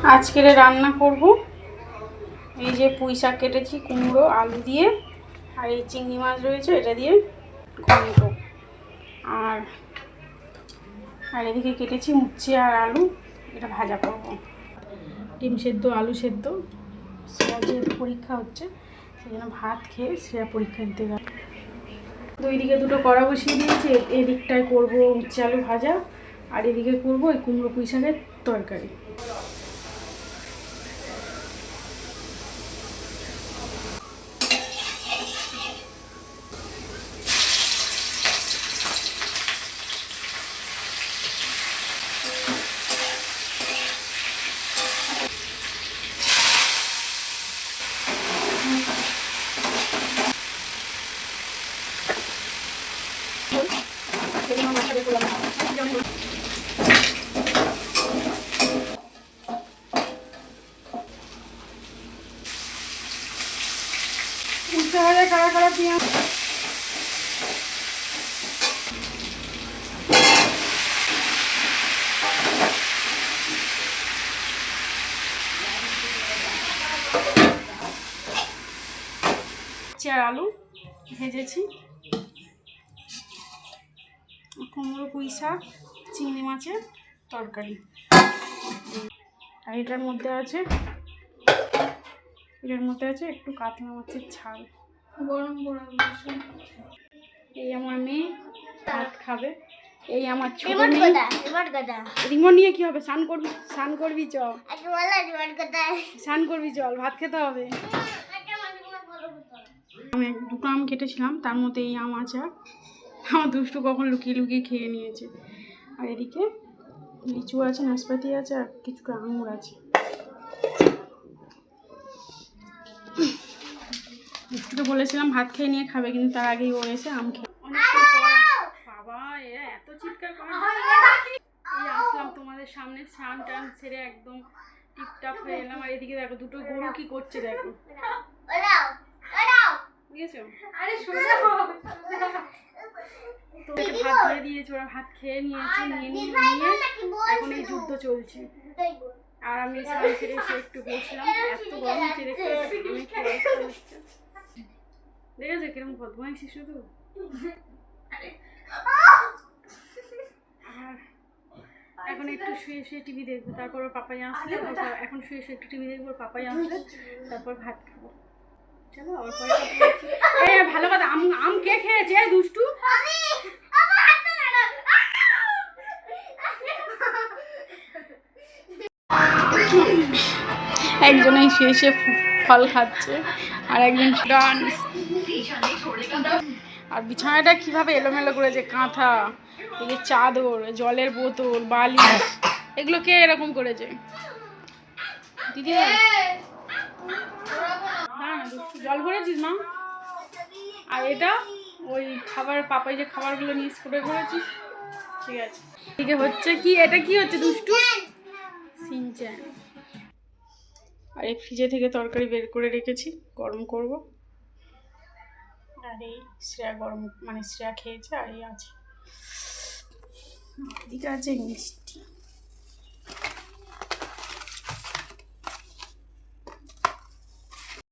আজকের রান্না করব এই যে পুঁই শাক কেটেছি, কুমড়ো আলু দিয়ে, আর এই চিংড়ি মাছ রয়েছে এটা দিয়ে ঘন্ট, আর আর এদিকে কেটেছি উচ্ছে আর আলু, এটা ভাজা করব। ডিম সেদ্ধ, আলু সেদ্ধ। শ্রেয়া যেহেতু পরীক্ষা হচ্ছে সেই জন্য ভাত খেয়ে শ্রেয়া পরীক্ষা দিতে গেল। দুই দিকে দুটো কড়া বসিয়ে দিয়েছি, এদিকটায় করব উচ্ছে আলু ভাজা, আর এদিকে করব এই কুমড়ো পুঁই শাকের তরকারি। উচ্ছে ভাজা কারা কারা পেঁয়াজ আর আলু ভেজেছি, কুমড়ো পুঁই শাক, চিংড়ি মাছের তরকারি। আর এটার মধ্যে আছে একটু কাতলা মাছের ঝাল, গরম গরম। এই আমার মেয়ে ভাত খাবে, এই আমার ছোট মেয়ে। রিমোট নিয়ে কি হবে? স্নান করবি চল, স্নান করবি চল, ভাত খেতে হবে। আমি দুটো আম কেটেছিলাম, তার মধ্যে এই আম আছে, আমার দুষ্টু কখন লুকিয়ে লুকিয়ে খেয়ে নিয়েছে। আর এদিকে লিচু আছে, নাশপাতি আছে, আর কিছুটা আঙুর আছে। দুষ্টুকে বলেছিলাম ভাত খেয়ে নিয়ে খাবে, কিন্তু তার আগেই ও এসে আম খেয়ে। বাবা এরা এত চিৎকার করে। এই আসলাম তোমাদের সামনে, স্নান টান সেরে একদম টিপটাপ হয়ে এলাম। আর এদিকে দেখো দুটো গরু কি করছে দেখো, বুঝেছো? তো ভাত ধরে দিয়েছে, ওরা ভাত খেয়ে নিয়েছে, নিয়ে এখন এই যুদ্ধ চলছে। আর আমি স্নান সেরে এসে একটু বসলাম, এত গরম হচ্ছে দেখতে। আমি দেখেছো কিরকম বদমাইশি শুধু। আর এখন একটু শুয়ে শুয়ে টিভি দেখবো, তারপর পাপাই আসলে, এখন শুয়ে শুয়ে একটু টিভি দেখবো, পাপাই আসলে তারপর ভাত খাবো। চলো আবার পরে ভালো কথা। আম কে খেয়েছে দুষ্টু? একজনেই শুয়ে শুয়ে ফল খাচ্ছে, আর একজন ডান্স। আর বিছানাটা কিভাবে এলোমেলো করেছে, কাঁথা, এই চাদর, জলের বোতল, বালি, এগুলো কে এরকম করেছে? দিদি জল ভরেছিস না? আর এটা ওই খাবার, পাপাই যে খাবারগুলো নিয়ে স্কুলে করেছিস, ঠিক আছে। এদিকে হচ্ছে কি, এটা কি হচ্ছে দুষ্টু? সিনচ্যান। আর এই ফ্রিজে থেকে তরকারি বের করে রেখেছি, গরম করব। আর এই শ্রেয়া শ্রেয়া খেয়েছে, আর এই আছে, এদিকে আছে মিষ্টি।